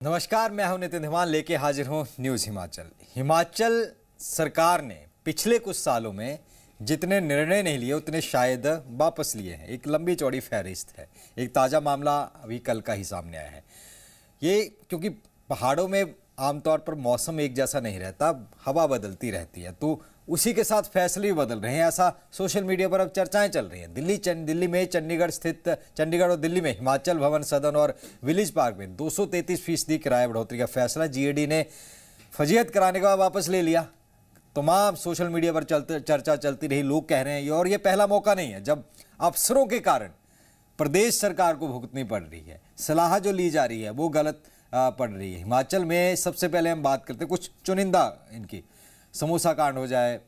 नमस्कार, मैं हूं नितिन धीमान लेके हाजिर हूं न्यूज़ हिमाचल। हिमाचल सरकार ने पिछले कुछ सालों में जितने निर्णय नहीं लिए उतने शायद वापस लिए हैं। एक लंबी चौड़ी फहरिस्त है। एक ताज़ा मामला अभी कल का ही सामने आया है। ये क्योंकि पहाड़ों में आमतौर पर मौसम एक जैसा नहीं रहता, हवा बदलती रहती है, तो उसी के साथ फैसले भी बदल रहे हैं। ऐसा सोशल मीडिया पर अब चर्चाएं चल रही हैं। दिल्ली में चंडीगढ़ और दिल्ली में हिमाचल भवन सदन और विलेज पार्क में 233% किराया बढ़ोतरी का फैसला जीएडी ने फजीहत कराने के बाद वापस ले लिया। तमाम सोशल मीडिया पर चर्चा चलती रही। लोग कह रहे हैं और ये पहला मौका नहीं है जब अफसरों के कारण प्रदेश सरकार को भुगतनी पड़ रही है। सलाह जो ली जा रही है वो गलत पड़ रही है। हिमाचल में सबसे पहले हम बात करते हैं कुछ चुनिंदा इनकी। समोसा कांड हो जाए,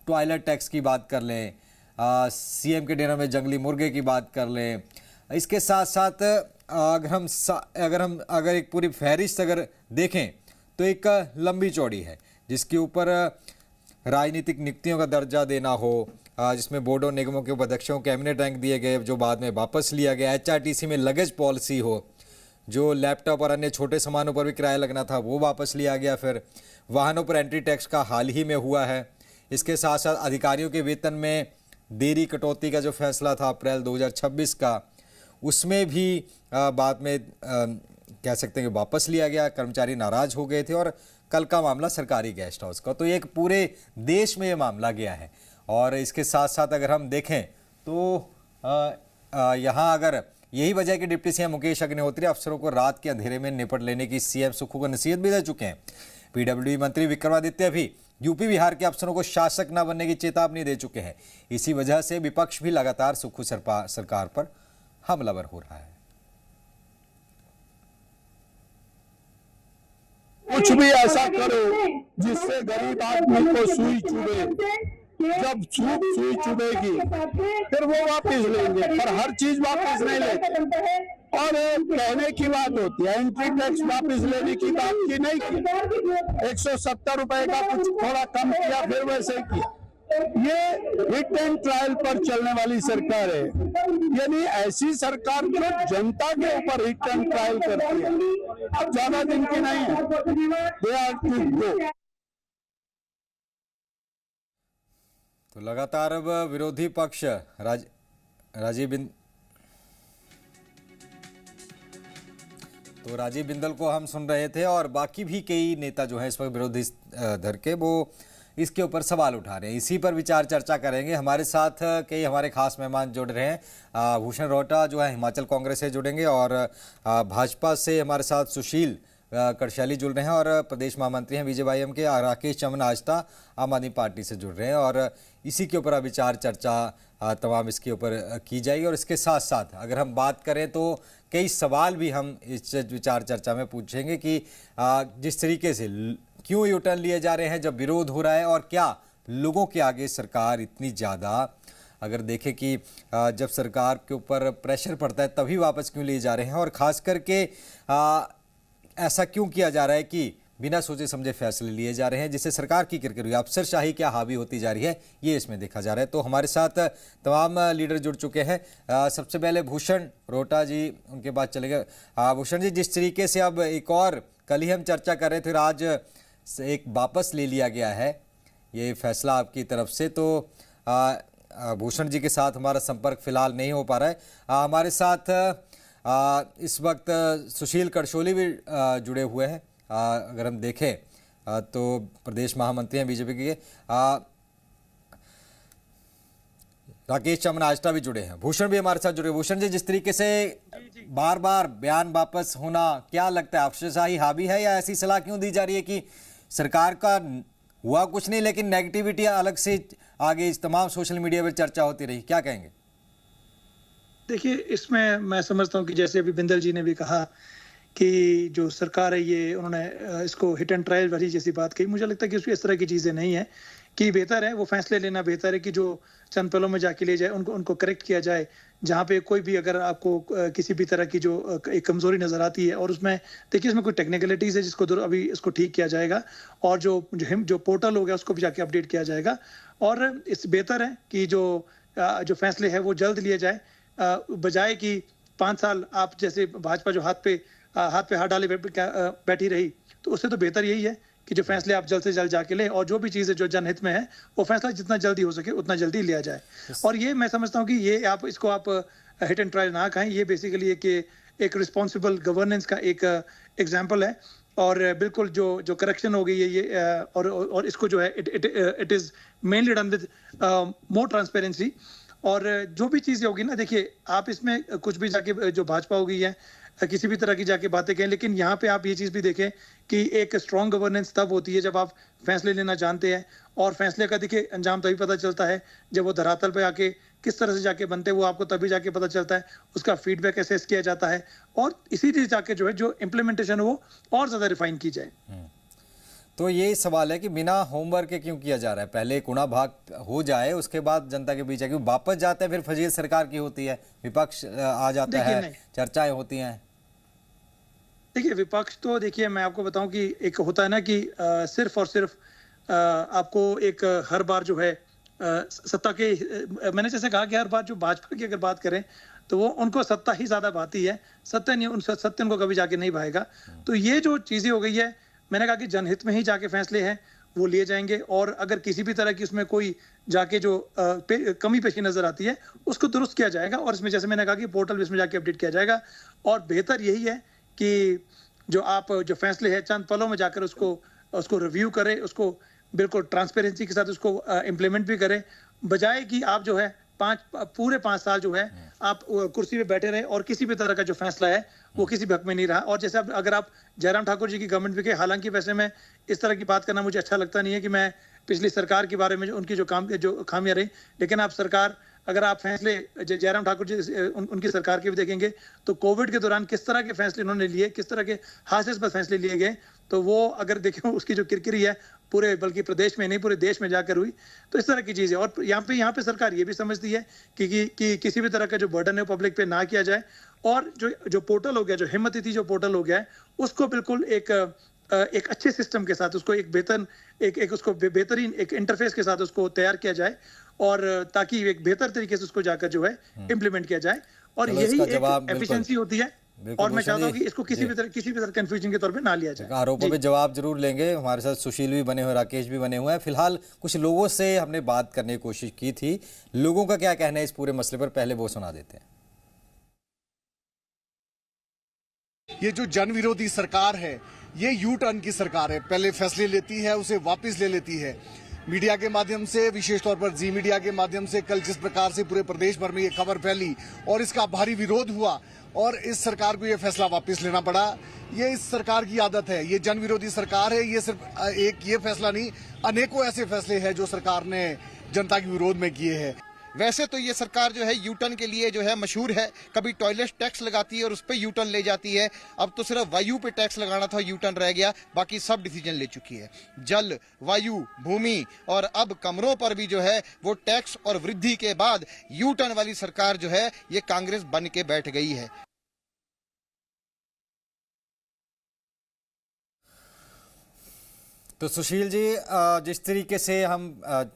टॉयलेट टैक्स की बात कर लें, सीएम के डिनर में जंगली मुर्गे की बात कर लें। इसके साथ साथ अगर एक पूरी फहरिस्त अगर देखें तो एक लंबी चौड़ी है, जिसके ऊपर राजनीतिक नियुक्तियों का दर्जा देना हो, जिसमें बोर्ड और निगमों के उपाध्यक्षों को कैबिनेट रैंक दिए गए जो बाद में वापस लिया गया। एचआरटीसी में लगेज पॉलिसी हो, जो लैपटॉप और अन्य छोटे सामानों पर भी किराया लगना था वो वापस लिया गया। फिर वाहनों पर एंट्री टैक्स का हाल ही में हुआ है। इसके साथ साथ अधिकारियों के वेतन में देरी कटौती का जो फैसला था अप्रैल 2026 का, उसमें भी बाद में कह सकते हैं कि वापस लिया गया। कर्मचारी नाराज हो गए थे। और कल का मामला सरकारी गेस्ट हाउस का, तो एक पूरे देश में ये मामला गया है। और इसके साथ साथ अगर हम देखें तो यहाँ अगर यही वजह है कि डिप्टी सीएम मुकेश अग्निहोत्री अफसरों को रात के अंधेरे में निपट लेने की सीएम सुक्खू को नसीहत भी दे चुके हैं। पीडब्ल्यूडी मंत्री विक्रमादित्य भी यूपी बिहार के अफसरों को शासक न बनने की चेतावनी दे चुके हैं। इसी वजह से विपक्ष भी लगातार सुक्खू सरकार पर हमलावर हो रहा है। कुछ भी ऐसा करो जिससे गरीब आदमी को सुई चुभे। जब सुई चुभेगी फिर वो वापस लेंगे, पर हर चीज वापस नहीं लेते। और कहने की बात होती है, एंट्री टैक्स वापस लेने की बात की नहीं की। 170 रुपए का कुछ थोड़ा कम किया, फिर वैसे किया। ये हिट एंड ट्रायल पर चलने वाली सरकार है। यानी ऐसी सरकार जो जनता के ऊपर हिट एंड ट्रायल करती है, अब ज्यादा दिन की नहीं है। They are to go. तो लगातार अब विरोधी पक्ष राजीव बिंदल को हम सुन रहे थे, और बाकी भी कई नेता जो है इस वक्त विरोधी धर के वो इसके ऊपर सवाल उठा रहे हैं। इसी पर विचार चर्चा करेंगे। हमारे साथ कई हमारे खास मेहमान जुड़ रहे हैं। भूषण रोहटा जो है हिमाचल कांग्रेस से जुड़ेंगे, और भाजपा से हमारे साथ सुशील कड़शैली जुड़ रहे हैं, और प्रदेश महामंत्री हैं बीजेपी के राकेश चमन आजटा आम आदमी पार्टी से जुड़ रहे हैं। और इसी के ऊपर विचार चर्चा तमाम इसके ऊपर की जाएगी। और इसके साथ साथ अगर हम बात करें तो कई सवाल भी हम इस विचार चर्चा में पूछेंगे कि जिस तरीके से क्यों यू टर्न लिए जा रहे हैं जब विरोध हो रहा है, और क्या लोगों के आगे सरकार इतनी ज़्यादा, अगर देखें कि जब सरकार के ऊपर प्रेशर पड़ता है तभी वापस क्यों लिए जा रहे हैं, और ख़ास करके ऐसा क्यों किया जा रहा है कि बिना सोचे समझे फैसले लिए जा रहे हैं, जिससे सरकार की किरकिरी, अफसरशाही क्या हावी होती जा रही है, ये इसमें देखा जा रहा है। तो हमारे साथ तमाम लीडर जुड़ चुके हैं। सबसे पहले भूषण रोहटा जी, उनके बाद चलेंगे। भूषण जी, जिस तरीके से अब एक और कल ही हम चर्चा कर रहे थे, आज एक वापस ले लिया गया है ये फैसला आपकी तरफ से, तो भूषण जी के साथ हमारा संपर्क फिलहाल नहीं हो पा रहा है। हमारे साथ इस वक्त सुशील कड़शोली भी जुड़े हुए हैं। अगर हम देखें तो प्रदेश महामंत्री हैं बीजेपी के। राकेश चमन आजटा भी जुड़े हैं। भूषण भी हमारे साथ जुड़े। भूषण जी, जिस तरीके से बार बार बयान वापस होना, क्या लगता है अफसरशाही हावी है, या ऐसी सलाह क्यों दी जा रही है कि सरकार का हुआ कुछ नहीं लेकिन नेगेटिविटी अलग से आगे इस तमाम सोशल मीडिया पर चर्चा होती रही, क्या कहेंगे? देखिए, इसमें मैं समझता हूं कि जैसे अभी बिंदल जी ने भी कहा कि जो सरकार है ये उन्होंने इसको हिट एंड ट्रायल वाली जैसी बात कही। मुझे लगता है कि उसमें इस तरह की चीजें नहीं है, कि बेहतर है वो फैसले लेना, बेहतर है कि जो चंद पलों में जाके ले जाए उनको करेक्ट किया जाए। जहाँ पे कोई भी अगर आपको किसी भी तरह की जो एक कमजोरी नजर आती है, और उसमें देखिए इसमें कोई टेक्निकलिटीज है जिसको अभी इसको ठीक किया जाएगा, और जो पोर्टल हो गया उसको भी जाके अपडेट किया जाएगा। और इस बेहतर है कि जो फैसले है वो जल्द लिए जाए, बजाय कि 5 साल आप जैसे भाजपा जो हाथ पे हाथ पे हाथ डाले बैठी रही, तो उससे तो बेहतर यही है कि जो फैसले आप जल्द से जल्द जाके लें, और जो भी चीज़ें जो जनहित में है वो फैसला जितना जल्दी हो सके उतना जल्दी लिया जाए। और ये मैं समझता हूँ कि ये आप इसको आप हिट एंड ट्रायल ना कहें, ये बेसिकली एक रिस्पॉन्सिबल गवर्नेंस का एक एग्जाम्पल है। और बिल्कुल जो करेक्शन हो गई है ये और इसको जो है it is mainly done with more transparency. और जो भी चीज़ें होगी ना, देखिए आप इसमें कुछ भी जाके जो भाजपा हो गई है किसी भी तरह की जाके बातें कहें, लेकिन यहाँ पे आप ये चीज़ भी देखें कि एक स्ट्रॉन्ग गवर्नेंस तब होती है जब आप फैसले लेना जानते हैं, और फैसले का देखिए अंजाम तभी पता चलता है जब वो धरातल पे आके किस तरह से जाके बनते हैं, वो आपको तभी जाके पता चलता है, उसका फीडबैक असेस किया जाता है, और इसी चीज जाके जो है जो इम्प्लीमेंटेशन वो और ज्यादा रिफाइन की जाए। तो ये सवाल है कि बिना होमवर्क के क्यों किया जा रहा है? पहले गुणा भाग हो जाए, उसके बाद जनता के बीच है, क्यों वापस जाते हैं फिर फजील सरकार की होती है, विपक्ष आ जाता है, चर्चाएं होती हैं। देखिए विपक्ष तो देखिए मैं आपको बताऊं कि एक होता है ना कि सिर्फ और सिर्फ आपको एक हर बार जो है सत्ता के, मैंने जैसे कहा कि हर बार जो भाजपा की अगर बात करें तो वो उनको सत्ता ही ज्यादा भाती है, सत्य नहीं, सत्य उनको कभी जाके नहीं भाएगा। तो ये जो चीजें हो गई है, मैंने कहा कि जनहित में ही जाके फैसले हैं वो लिए जाएंगे, और अगर किसी भी तरह की उसमें कोई जाके जो कमी पेशी नजर आती है उसको दुरुस्त किया जाएगा, और इसमें जैसे मैंने कहा कि पोर्टल इसमें जाके अपडेट किया जाएगा। और बेहतर यही है कि जो फैसले हैं चंद पलों में जाकर उसको रिव्यू करें, उसको बिल्कुल ट्रांसपेरेंसी के साथ उसको इम्प्लीमेंट भी करें, बजाय कि आप जो है पूरे 5 साल जो है आप कुर्सी पे बैठे रहे और किसी भी तरह का जो फैसला है वो किसी भी हक में नहीं रहा। और जैसे अगर आप जयराम ठाकुर जी की गवर्नमेंट भी के, हालांकि वैसे में इस तरह की बात करना मुझे अच्छा लगता नहीं है कि मैं पिछली सरकार के बारे में उनकी जो खामियां रही, लेकिन आप सरकार अगर आप फैसले जयराम ठाकुर जी उनकी सरकार के भी देखेंगे तो कोविड के दौरान किस तरह के फैसले उन्होंने लिए, किस तरह के हास्यास्पद फैसले लिए गए, तो वो अगर देखें उसकी जो किरकिरी है पूरे बल्कि प्रदेश में नहीं पूरे देश में जाकर हुई। तो इस तरह की चीजें, और यहाँ पे सरकार ये भी समझती है कि किसी भी तरह का जो बर्डन है पब्लिक पे ना किया जाए, और जो पोर्टल हो गया, जो हिम्मत तिथि जो पोर्टल हो गया है, उसको बिल्कुल एक अच्छे सिस्टम के साथ उसको उसको बेहतरीन एक इंटरफेस के साथ उसको तैयार किया जाए, और ताकि एक बेहतर तरीके से उसको जाकर जो है इम्प्लीमेंट किया जाए, और यही एक एफिशिएंसी होती है। और मैं चाहता हूँ कि इसको किसी भी तरह कंफ्यूजन के तौर पे ना लिया जाए। आरोपों पे जवाब जरूर लेंगे। हमारे साथ सुशील भी बने हुए, राकेश भी बने हुए हैं। फिलहाल कुछ लोगों से हमने बात करने की कोशिश की थी, लोगों का क्या कहना है इस पूरे मसले पर, पहले वो सुना देते हैं। ये जो जन विरोधी सरकार है ये यू टर्न की सरकार है, पहले फैसले लेती है उसे वापस ले लेती है। मीडिया के माध्यम से, विशेष तौर पर जी मीडिया के माध्यम से कल जिस प्रकार से पूरे प्रदेश भर में ये खबर फैली और इसका भारी विरोध हुआ और इस सरकार को ये फैसला वापस लेना पड़ा, ये इस सरकार की आदत है। ये जन विरोधी सरकार है। ये सिर्फ एक ये फैसला नहीं, अनेकों ऐसे फैसले हैं जो सरकार ने जनता के विरोध में किए हैं। वैसे तो ये सरकार जो है यू टर्न के लिए जो है मशहूर है, कभी टॉयलेट टैक्स लगाती है और उस पर यू टर्न ले जाती है। अब तो सिर्फ वायु पे टैक्स लगाना था, यू टर्न रह गया, बाकी सब डिसीजन ले चुकी है। जल, वायु, भूमि और अब कमरों पर भी जो है वो टैक्स और वृद्धि के बाद यू टर्न वाली सरकार जो है ये कांग्रेस बन के बैठ गई है। तो सुशील जी, जिस तरीके से हम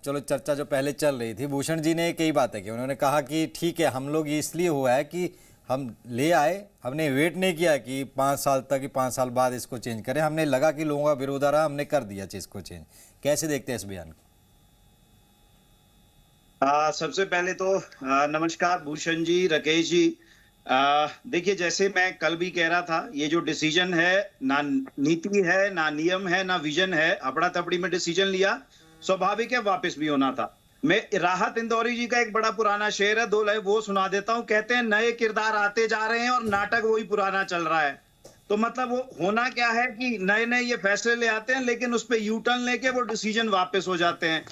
चलो चर्चा जो पहले चल रही थी, भूषण जी ने कई बातें की। उन्होंने कहा कि ठीक है, हम लोग ये इसलिए हुआ है कि हम ले आए, हमने वेट नहीं किया कि 5 साल तक कि 5 साल बाद इसको चेंज करें, हमने लगा कि लोगों का विरोध आ रहा, हमने कर दिया चीज को चेंज। कैसे देखते हैं इस बयान को? सबसे पहले तो नमस्कार भूषण जी, राकेश जी। देखिए, जैसे मैं कल भी कह रहा था, ये जो डिसीजन है ना नीति है, ना नियम है, ना विजन है, अपड़ा तपड़ी में डिसीजन लिया, स्वाभाविक है वापस भी होना था। मैं राहत इंदौरी जी का एक बड़ा पुराना शेर है, 2 लाइन वो सुना देता हूं। कहते हैं नए किरदार आते जा रहे हैं और नाटक वही पुराना चल रहा है। तो मतलब वो होना क्या है कि नए नए ये फैसले ले आते हैं, लेकिन उस पर यू टर्न लेके वो डिसीजन वापस हो जाते हैं।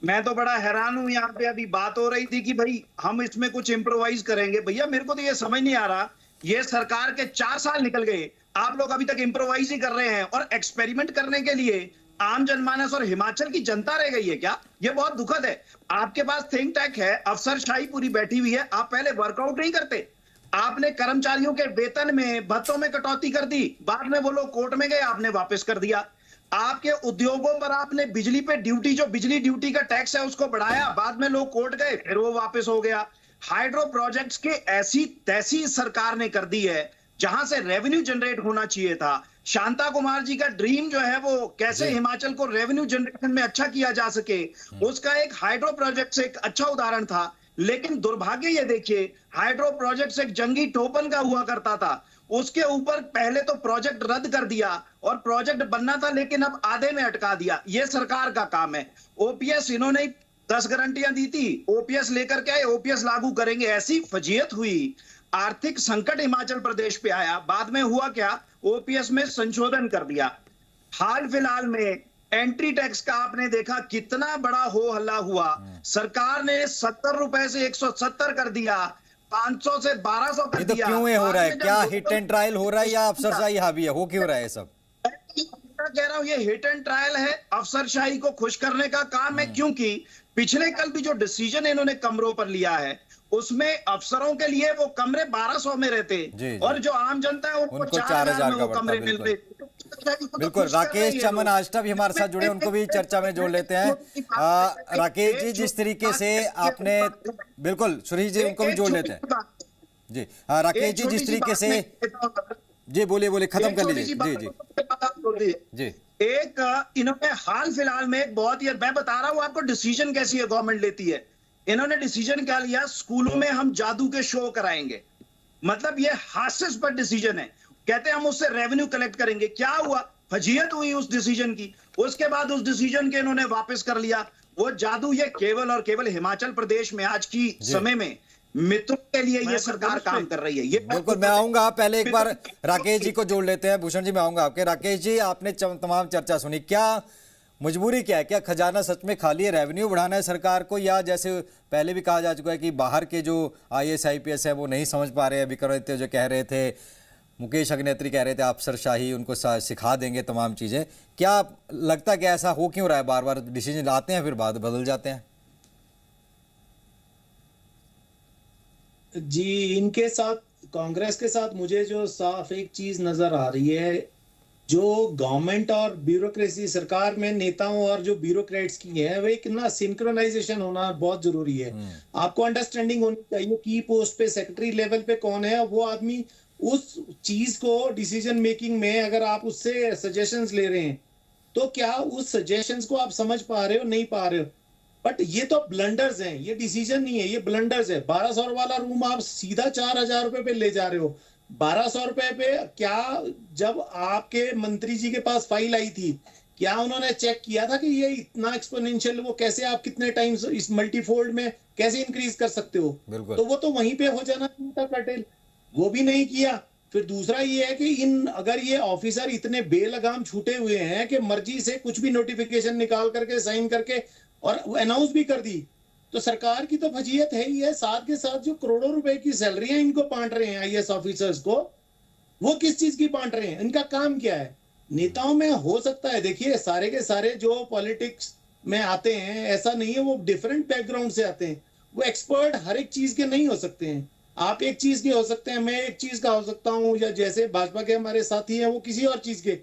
मैं तो बड़ा हैरान हूं। यहाँ पे अभी बात हो रही थी कि भाई हम इसमें कुछ इम्प्रोवाइज करेंगे। भैया मेरे को तो ये समझ नहीं आ रहा, ये सरकार के 4 साल निकल गए, आप लोग अभी तक इम्प्रोवाइज ही कर रहे हैं, और एक्सपेरिमेंट करने के लिए आम जनमानस और हिमाचल की जनता रह गई है क्या? ये बहुत दुखद है। आपके पास थिंक टैंक है, अफसरशाही पूरी बैठी हुई है, आप पहले वर्कआउट नहीं करते। आपने कर्मचारियों के वेतन में, भत्तों में कटौती कर दी, बाद में वो लोग कोर्ट में गए, आपने वापस कर दिया। आपके उद्योगों पर आपने बिजली पे ड्यूटी, जो बिजली ड्यूटी का टैक्स है उसको बढ़ाया, बाद में लोग कोर्ट गए, फिर वो वापस हो गया। हाइड्रो प्रोजेक्ट्स के ऐसी तैसी सरकार ने कर दी है, जहां से रेवेन्यू जनरेट होना चाहिए था। शांता कुमार जी का ड्रीम जो है वो कैसे हिमाचल को रेवेन्यू जनरेशन में अच्छा किया जा सके, उसका एक हाइड्रो प्रोजेक्ट से एक अच्छा उदाहरण था। लेकिन दुर्भाग्य ये देखिए, हाइड्रो प्रोजेक्ट से एक जंगी टोपन का हुआ करता था, उसके ऊपर पहले तो प्रोजेक्ट रद्द कर दिया और प्रोजेक्ट बनना था लेकिन अब आधे में अटका दिया। ये सरकार का काम है। ओपीएस इन्होंने 10 गारंटियां दी थी, ओपीएस लेकर के आए, ओपीएस लागू करेंगे, ऐसी फजीयत हुई, आर्थिक संकट हिमाचल प्रदेश पे आया। बाद में हुआ क्या, ओपीएस में संशोधन कर दिया। हाल फिलहाल में एंट्री टैक्स का आपने देखा कितना बड़ा हो हल्ला हुआ। सरकार ने 70 रुपए से 170 कर दिया, 500 से 1200 कर तो दिया। क्यों ये हो रहा है? क्या हिट एंड ट्रायल हो रहा है या अफसरशाही हावी है? हो क्यों रहा है सब? कह रहा हूं ये हिट एंड ट्रायल है, अफसरशाही को खुश करने का काम है। क्योंकि पिछले कल भी जो डिसीजन इन्होंने कमरों पर लिया है उसमें अफसरों के लिए वो कमरे 1200 में रहते और जो आम जनता है उनको 4000 में वो कमरे मिल रहे। बिल्कुल। राकेश चमन आष्टा भी हमारे साथ जुड़े, उनको भी चर्चा में जोड़ लेते हैं। राकेश जी, जिस तरीके से आपने, बिल्कुल सुरेश जी उनको भी जोड़ लेते हैं जी। राकेश जी, जिस तरीके से, जी बोलिए, खत्म कर लीजिए। जी जी। एक इन्होंने हाल फिलहाल में एक बहुत ही, मैं बता रहा हूं आपको डिसीजन कैसी है गवर्नमेंट लेती है। इन्होंने डिसीजन क्या लिया, स्कूलों में हम जादू के शो कराएंगे। मतलब ये हास्यास्पद डिसीजन है। कहते हैं हम उससे रेवेन्यू कलेक्ट करेंगे। क्या हुआ, फजीयत हुई उस डिसीजन की। उसके बाद उस डिसीजन के इन्होंने वापस कर लिया। वो जादू ये केवल और केवल हिमाचल प्रदेश में आज की समय में मित्रों के लिए ये सरकार काम कर रही है। ये बिल्कुल, मैं आऊंगा, पहले एक बार राकेश जी को जोड़ लेते हैं। भूषण जी, मैं आऊंगा आपके। राकेश जी, आपने तमाम चर्चा सुनी, क्या मजबूरी क्या है? क्या खजाना सच में खाली है, रेवेन्यू बढ़ाना है सरकार को, या जैसे पहले भी कहा जा चुका है कि बाहर के जो आईएएस आईपीएस है वो नहीं समझ पा रहे हैं? विक्रमादित्य जो कह रहे थे, मुकेश अग्निहोत्री कह रहे थे अफसरशाही, उनको सिखा देंगे तमाम चीजें। क्या लगता है कि ऐसा हो क्यों रहा है? बार बार डिसीजन लाते हैं फिर बाद बदल जाते हैं। जी, इनके साथ, कांग्रेस के साथ मुझे जो साफ एक चीज नजर आ रही है, जो गवर्नमेंट और ब्यूरोक्रेसी, सरकार में नेताओं और जो ब्यूरोक्रेट्स की है, वे कितना सिंक्रोनाइजेशन होना बहुत जरूरी है। आपको अंडरस्टैंडिंग होनी चाहिए की पोस्ट पे, सेक्रेटरी लेवल पे कौन है, वो आदमी उस चीज को डिसीजन मेकिंग में अगर आप उससे सजेशंस ले रहे हैं तो क्या उस सजेशंस को आप समझ पा रहे हो, नहीं पा रहे हो। बट ये तो ब्लंडर्स हैं, ये डिसीजन नहीं है, ये ब्लंडर्स है। 1200 वाला रूम आप सीधा 4000 रुपए पे ले जा रहे हो। 1200 रुपए पे क्या, जब आपके मंत्री जी के पास फाइल आई थी, क्या उन्होंने चेक किया था कि ये इतना एक्सपोनेंशियल, वो कैसे आप कितने टाइम्स इस मल्टीफोल्ड में कैसे इंक्रीज कर सकते हो? तो वो तो वहीं पे हो जाना था पटेल, वो भी नहीं किया। फिर दूसरा ये है कि अगर ये ऑफिसर इतने बेलगाम छूटे हुए हैं कि मर्जी से कुछ भी नोटिफिकेशन निकाल करके साइन करके और अनाउंस भी कर दी, तो सरकार की तो फजीयत है ही है। साथ के साथ जो करोड़ों रुपए की सैलरियां इनको बांट रहे हैं आईएएस ऑफिसर्स को, वो किस चीज की बांट रहे हैं? इनका काम क्या है? नेताओं में हो सकता है, देखिए सारे के सारे जो पॉलिटिक्स में आते हैं, ऐसा नहीं है वो डिफरेंट बैकग्राउंड से आते हैं, वो एक्सपर्ट हर एक चीज के नहीं हो सकते हैं। आप एक चीज के हो सकते हैं, मैं एक चीज का हो सकता हूं, या जैसे भाजपा के हमारे साथी हैं वो किसी और चीज के।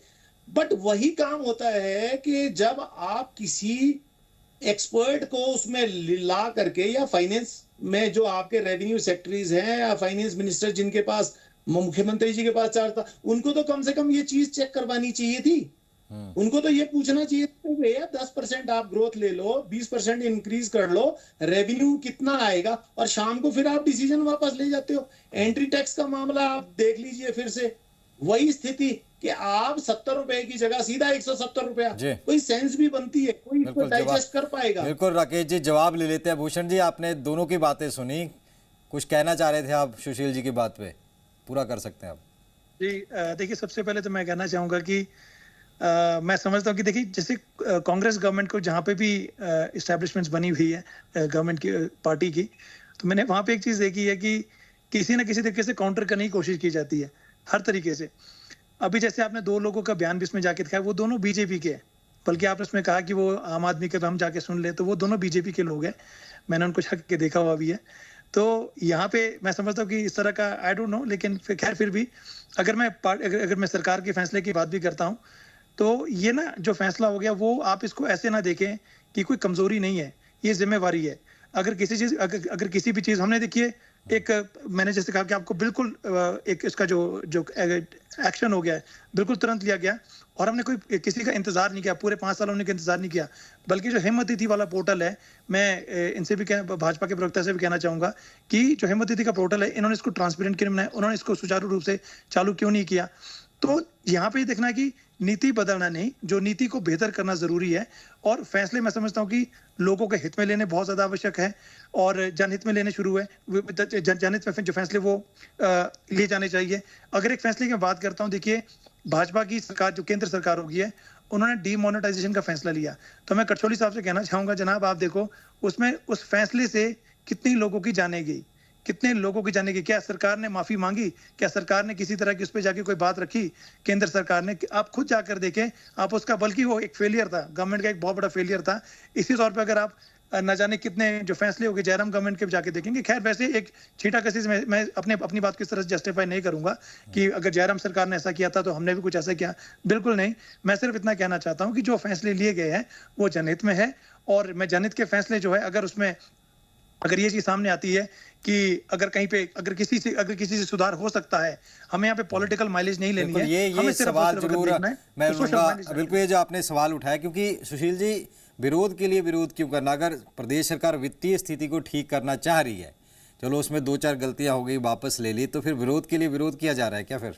बट वही काम होता है कि जब आप किसी एक्सपर्ट को उसमें ला करके, या फाइनेंस में जो आपके रेवेन्यू सेक्रेटरीज हैं या फाइनेंस मिनिस्टर जिनके पास, मुख्यमंत्री जी के पास चार्ज था, उनको तो कम से कम ये चीज चेक करवानी चाहिए थी। उनको तो ये पूछना चाहिए था भैया 10% आप ग्रोथ ले लो, 20% इंक्रीज कर लो, रेवेन्यू कितना आएगा, और शाम को फिर आप डिसीजन वापस ले जाते हो। एंट्री टैक्स का मामला आप देख लीजिए, फिर से वही स्थिति कि आप 70 रुपए की जगह सीधा 170 रुपया, कोई सेंस भी बनती है, कोई इसको डाइजेस्ट कर पाएगा? बिल्कुल राकेश जी, जवाब ले लेते हैं। भूषण जी, आपने दोनों की बातें सुनी, कुछ कहना चाह रहे थे आप सुशील जी की बात पे, पूरा कर सकते हैं आप। जी देखिए, सबसे पहले तो मैं कहना चाहूंगा कि मैं समझता हूँ कि देखिए, जैसे कांग्रेस गवर्नमेंट को जहाँ पे भी इस्टेब्लिशमेंट्स बनी हुई है गवर्नमेंट की पार्टी की, तो मैंने वहाँ पे एक चीज देखी है कि किसी न किसी तरीके से काउंटर करने की कोशिश की जाती है, हर तरीके से। अभी जैसे आपने 2 लोगों का बयान भी इसमें जाके दिखाया, वो दोनों बीजेपी के हैं, बल्कि आपने उसमें कहा कि वो आम आदमी के, हम जाके सुन ले, तो वो दोनों बीजेपी के लोग हैं। मैंने उनको छक के देखा हुआ भी है। तो यहाँ पे मैं समझता हूँ कि इस तरह का आई डोंट नो, लेकिन खैर फिर भी अगर मैं सरकार के फैसले की बात भी करता हूँ, तो ये ना जो फैसला हो गया, वो आप इसको ऐसे ना देखें कि कोई कमजोरी नहीं है, ये जिम्मेवारी है। अगर किसी भी चीज हमने, देखिए एक मैंने जैसे कहा कि आपको बिल्कुल एक इसका जो जो एक्शन हो गया है बिल्कुल तुरंत लिया गया और हमने कोई किसी का इंतजार नहीं किया, पूरे 5 साल हमने का इंतजार नहीं किया। बल्कि जो हिम्मत तिथि वाला पोर्टल है, मैं इनसे भी भाजपा के प्रवक्ता से भी कहना चाहूंगा कि जो हिम्मत तिथि का पोर्टल है, इन्होंने इसको ट्रांसपेरेंट क्यों नहीं बनाया, उन्होंने इसको सुचारू रूप से चालू क्यों नहीं किया। तो यहाँ पे देखना कि नीति बदलना नहीं, जो नीति को बेहतर करना जरूरी है और फैसले मैं समझता हूँ कि लोगों के हित में लेने बहुत ज्यादा आवश्यक है और जनहित में लेने शुरू हुए, जनहित में जो फैसले वो लिए जाने चाहिए। अगर एक फैसले की बात करता हूँ, देखिए भाजपा की सरकार जो केंद्र सरकार होगी है, उन्होंने डीमोनेटाइजेशन का फैसला लिया। तो मैं कटचोली साहब से कहना चाहूंगा, जनाब आप देखो उसमें उस फैसले से कितनी लोगों की जाने गई, कितने लोगों की जाने की। क्या सरकार ने माफी मांगी, क्या सरकार ने किसी तरह की उस पर जाके कोई बात रखी केंद्र सरकार ने? आप खुद जाकर देखें आप उसका, बल्कि वो एक फेलियर था, गवर्नमेंट का एक बहुत बड़ा फेलियर था। इसी तौर पर अगर आप न जाने कितने जो फैसले हो गए जयराम गवर्नमेंट के जाके देखेंगे। खैर वैसे एक छीटा कसी से मैं अपनी बात किस तरह से जस्टिफाई नहीं करूंगा कि अगर जयराम सरकार ने ऐसा किया था तो हमने भी कुछ ऐसा किया, बिल्कुल नहीं। मैं सिर्फ इतना कहना चाहता हूं कि जो फैसले लिए गए हैं वो जनहित में है और मैं जनहित के फैसले जो है, अगर उसमें अगर ये चीज सामने आती है कि अगर कहीं पे अगर किसी से सुधार हो सकता है, हमें यहाँ पे पॉलिटिकल माइलेज नहीं लेनी है। ये सवाल जरूर मैं बिल्कुल ये जो आपने सवाल उठाया, क्योंकि सुशील जी विरोध के लिए विरोध क्यों करना? अगर प्रदेश सरकार वित्तीय स्थिति को ठीक करना चाह रही है, चलो उसमें 2-4 गलतियां हो गई वापस ले ली, तो फिर विरोध के लिए विरोध किया जा रहा है क्या फिर?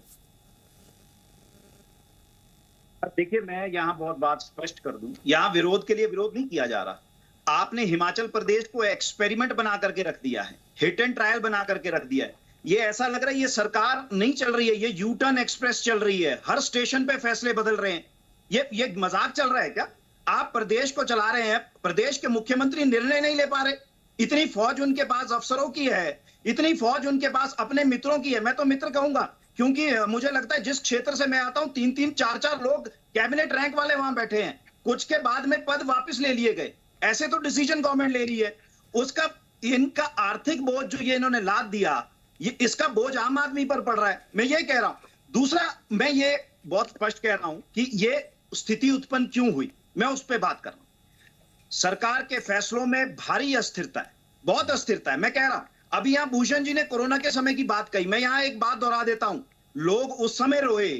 देखिए मैं यहाँ बहुत बात स्पष्ट कर दूं, यहाँ विरोध के लिए विरोध नहीं किया जा रहा। आपने हिमाचल प्रदेश को एक्सपेरिमेंट बना करके रख दिया है, हिट एंड ट्रायल बना करके रख दिया है। ये ऐसा लग रहा है ये सरकार नहीं चल रही है, ये यू टर्न एक्सप्रेस चल रही है, हर स्टेशन पे फैसले बदल रहे हैं। ये मजाक चल रहा है क्या? आप प्रदेश को चला रहे हैं, प्रदेश के मुख्यमंत्री निर्णय नहीं ले पा रहे। इतनी फौज उनके पास अफसरों की है, इतनी फौज उनके पास अपने मित्रों की है। मैं तो मित्र कहूंगा, क्योंकि मुझे लगता है जिस क्षेत्र से मैं आता हूं 3-3, 4-4 लोग कैबिनेट रैंक वाले वहां बैठे हैं। कुछ के बाद में पद वापस ले लिए गए। ऐसे तो डिसीजन गवर्नमेंट ले रही है। उसका इनका आर्थिक बोझ जो ये इन्होंने लाद दिया, ये इसका बोझ आम आदमी पर पड़ रहा है। मैं ये कह रहा हूं। दूसरा, मैं ये बहुत स्पष्ट कह रहा हूं कि ये स्थिति उत्पन्न क्यों हुई, मैं उस पर बात कर रहा हूं। सरकार के फैसलों में भारी अस्थिरता है, बहुत अस्थिरता है। मैं कह रहा हूं, अभी यहां भूषण जी ने कोरोना के समय की बात कही, मैं यहां एक बात दोहरा देता हूं। लोग उस समय रोए,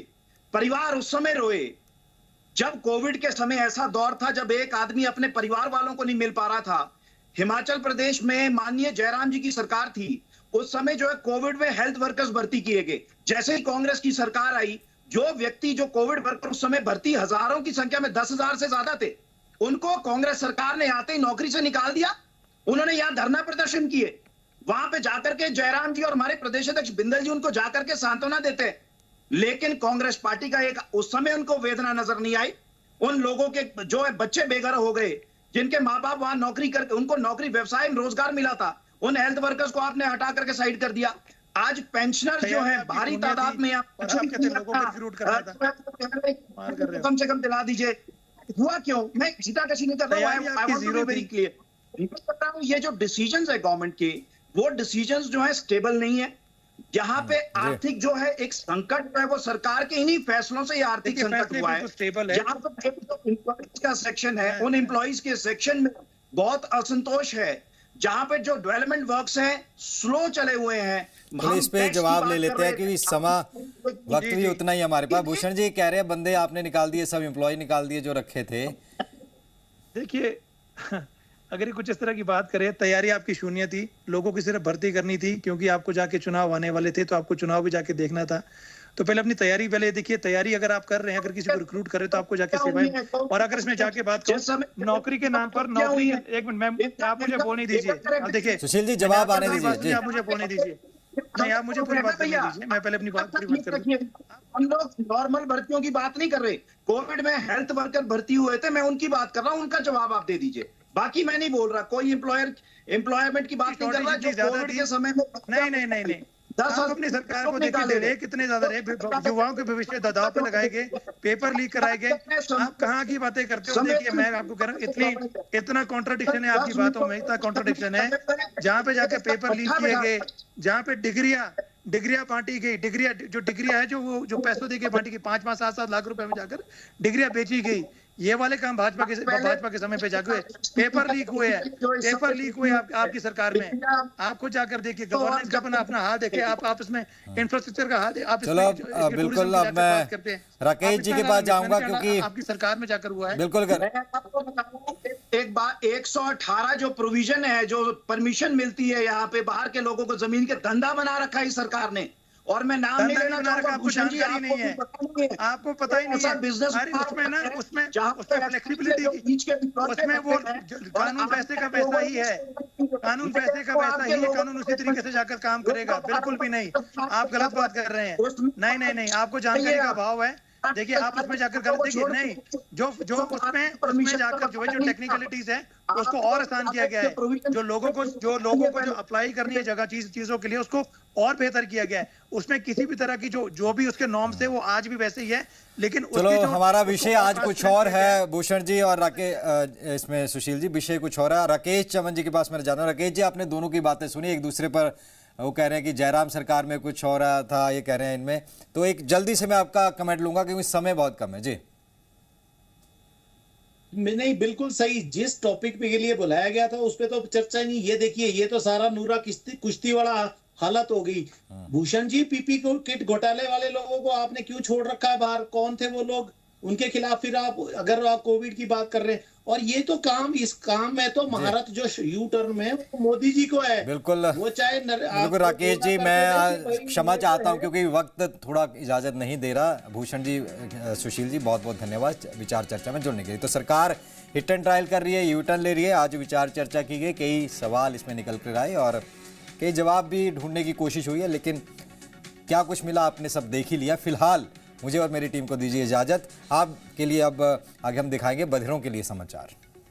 परिवार उस समय रोए जब कोविड के समय ऐसा दौर था जब एक आदमी अपने परिवार वालों को नहीं मिल पा रहा था। हिमाचल प्रदेश में माननीय जयराम जी की सरकार थी, उस समय जो है कोविड में हेल्थ वर्कर्स भर्ती किए गए। जैसे ही कांग्रेस की सरकार आई, जो व्यक्ति जो कोविड वर्कर उस समय भर्ती हजारों की संख्या में 10,000 से ज्यादा थे, उनको कांग्रेस सरकार ने आते ही नौकरी से निकाल दिया। उन्होंने यहां धरना प्रदर्शन किए, वहां पे जाकर के जयराम जी और हमारे प्रदेश अध्यक्ष बिंदल जी उनको जाकर के सांत्वना देते हैं। लेकिन कांग्रेस पार्टी का एक उस समय उनको वेदना नजर नहीं आई। उन लोगों के जो है बच्चे बेघर हो गए, जिनके माँ बाप वहां नौकरी करके उनको नौकरी व्यवसाय में रोजगार मिला था, उन हेल्थ वर्कर्स को आपने हटा करके साइड कर दिया। आज पेंशनर जो है भारी तादाद में कम से कम दिला दीजिए। हुआ क्यों? मैं सीताकशी नहीं कर रहा हूँ। ये जो डिसीजंस है गवर्नमेंट के, वो डिसीजंस जो है स्टेबल नहीं है। यहाँ पे आर्थिक जो है एक संकट है, वो सरकार के इन्हीं फैसलों से ये आर्थिक संकट हुआ है। यहाँ पे एम्प्लॉइज का सेक्शन है, उन एम्प्लॉइज के सेक्शन में बहुत असंतोष है। जहाँ पे जो डेवलपमेंट वर्क्स हैं स्लो चले हुए हैं। तो इस पे जवाब ले लेते हैं क्योंकि समय वक्त भी उतना ही हमारे पास। भूषण जी कह रहे हैं बंदे आपने निकाल दिए, सब एम्प्लॉय निकाल दिए जो रखे थे। देखिए अगर ये कुछ इस तरह की बात करें, तैयारी आपकी शून्य थी, लोगों की सिर्फ भर्ती करनी थी क्योंकि आपको जाके चुनाव आने वाले थे, तो आपको चुनाव भी जाके देखना था। तो पहले अपनी तैयारी पहले देखिए। तैयारी अगर आप कर रहे हैं, अगर किसी को रिक्रूट कर रहे तो आपको जाके सेवाएं, और अगर इसमें जाके बात करो नौकरी के नाम पर नौकरी, एक मिनट मैम आप मुझे बोलने दीजिए। अब देखिए सुशील जी जवाब आने दीजिए, आप मुझे बोलने दीजिए। नहीं आप मुझे पूरी बात करने दीजिए, मैं पहले अपनी बात पूरी बात करूं। हम लोग नॉर्मल भर्तियों की बात नहीं कर रहे। कोविड में हेल्थ वर्कर भर्ती हुए थे, मैं उनकी बात कर रहा हूं, उनका जवाब आप दे दीजिए। बाकी मैं नहीं बोल रहा, कोई एम्प्लॉयमेंट की बात नहीं कर रहा जो कोविड के समय में। नहीं 10 अपनी सरकार को देखिए कितने ज्यादा युवाओं के भविष्य दांव पे लगाए गए, पेपर लीक कराए गए। आप कहाँ की बातें करते हो? देखिए मैं आपको कह रहा हूँ इतना कॉन्ट्राडिक्शन है आपकी बातों में, इतना कॉन्ट्राडिक्शन है। जहाँ पे जाके पेपर लीक किए गए, जहाँ पे डिग्रियां डिग्रियां बांटी गई, डिग्रियां है जो वो जो पैसों दे के बांटी गई, 5-5, 7-7 लाख रुपए में जाकर डिग्रियां बेची गई। ये वाले काम भाजपा के समय पे जाके हुए। पेपर लीक हुए हैं, पेपर लीक हुए आपकी सरकार में। आपको जाकर देखिए, गवर्नेंस का अपना हाल देखिए, आप इसमें इंफ्रास्ट्रक्चर का हाल, आप चलो अब बिल्कुल अब मैं राकेश जी के पास जाऊंगा क्योंकि आपकी सरकार में जाकर हुआ है। बिल्कुल मैं आपको बताऊं, एक बार 118 जो प्रोविजन है, जो परमिशन मिलती है यहाँ पे बाहर के लोगों को जमीन के धंधा बना रखा है इस सरकार ने, और मैं नाम नहीं लेना चाहूंगा, भूषण जी नहीं है, आपको पता ही नहीं है बिजनेस उसमें ना, उसमें फ्लेक्सिबिलिटी, उसमें वो कानून पैसे का पैसा ही है, कानून पैसे का पैसा ही है, कानून उसी तरीके से जाकर काम करेगा। बिल्कुल भी नहीं, आप गलत बात कर रहे हैं। नहीं, आपको जानकारी का अभाव है। देखिए, आप उसमें जाकर गलत, देखिए नहीं, जो उसमें जाकर जो टेक्निकलिटीज है उसको और आसान किया गया है। जो लोगों को जो अप्लाई करनी है जगह चीजों के लिए, उसको और बेहतर किया गया है। उसमें किसी भी तरह की जो भी उसके नॉर्म्स थे वो आज भी वैसे ही है। लेकिन चलो, हमारा विषय आज कुछ और है भूषण जी और इसमें सुशील जी, विषय कुछ और है। राकेश चमन जी के पास मैं जाना हूं। राकेश जी, आपने दोनों की बातें सुनी, एक दूसरे पर वो कह रहे हैं कि जयराम सरकार में कुछ हो रहा था, ये कह रहे हैं इनमें, तो एक जल्दी से मैं आपका कमेंट लूंगा क्योंकि समय बहुत कम है। जी नहीं, बिल्कुल सही। जिस टॉपिक पे के लिए बुलाया गया था उस पे तो चर्चा नहीं। ये देखिए, ये तो सारा नूरा कुश्ती वाला हालत हो गई। भूषण जी, पीपी किट घोटाले वाले लोगों को आपने क्यों छोड़ रखा है बाहर? कौन थे वो लोग? उनके खिलाफ फिर आप कोविड की बात कर रहे हैं, और ये तो इस काम में तो महारत जो यू टर्न में वो मोदी जी को है। बिल्कुल, वो चाहे बिल्कुल राकेश जी, मैं क्षमा चाहता हूं क्योंकि वक्त थोड़ा इजाजत नहीं दे रहा। भूषण जी, सुशील जी, बहुत बहुत धन्यवाद विचार चर्चा में जुड़ने के लिए। तो सरकार हिट एंड ट्रायल कर रही है, यू टर्न ले रही है। आज विचार चर्चा की गई, कई सवाल इसमें निकल कर आए और कई जवाब भी ढूंढने की कोशिश हुई है, लेकिन क्या कुछ मिला आपने सब देख ही लिया। फिलहाल मुझे और मेरी टीम को दीजिए इजाजत। आपके लिए अब आगे हम दिखाएंगे बधिरों के लिए समाचार।